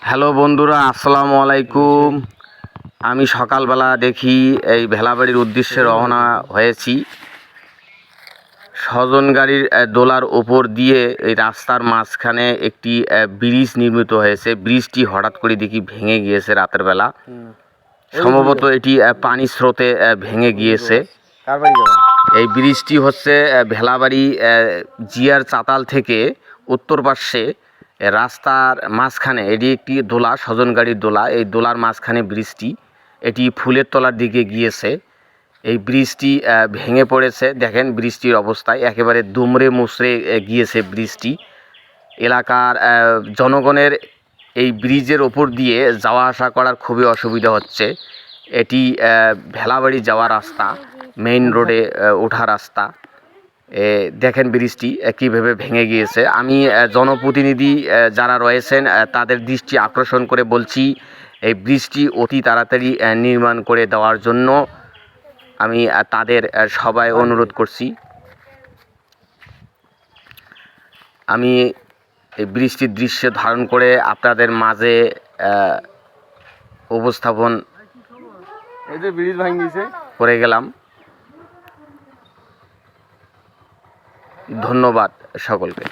Hello বন্ধুরা, আসসালামু আলাইকুম। আমি সকালবেলা দেখি এই ভেলাবাড়ির উদ্দেশ্যে রওনা হয়েছি। স্বজন গাড়ির দোলার ওপর দিয়ে এই রাস্তার মাঝখানে একটি ব্রিজ নির্মিত হয়েছে। ব্রিজটি হঠাৎ করে দেখি ভেঙে গিয়েছে রাতের বেলা। সম্ভবত এটি পানি স্রোতে ভেঙে গিয়েছে। এই ব্রিজটি হচ্ছে ভেলাবাড়ি জিয়ার চাতাল থেকে উত্তর পার্শ্বে রাস্তার মাঝখানে এটি একটি দোলা, স্বজন গাড়ির দোলা। এই দোলার মাঝখানে ব্রিজটি, এটি ফুলের তলার দিকে গিয়েছে। এই ব্রিজটি ভেঙে পড়েছে। দেখেন ব্রিজটির অবস্থায় একেবারে দুমড়ে মুচড়ে গিয়েছে ব্রিজটি। এলাকার জনগণের এই ব্রিজের ওপর দিয়ে যাওয়া আসা করার খুবই অসুবিধা হচ্ছে। এটি ভেলাবাড়ি যাওয়া রাস্তা, মেইন রোডে ওঠা রাস্তা। দেখেন ব্রিজটি কীভাবে ভেঙে গিয়েছে। আমি জনপ্রতিনিধি যারা রয়েছেন তাদের দৃষ্টি আকর্ষণ করে বলছি, এই ব্রিজটি অতি তাড়াতাড়ি নির্মাণ করে দেওয়ার জন্য আমি তাদের সবাই অনুরোধ করছি। আমি এই ব্রিজটির দৃশ্য ধারণ করে আপনাদের মাঝে উপস্থাপন করে গেলাম। ধন্যবাদ সকলকে।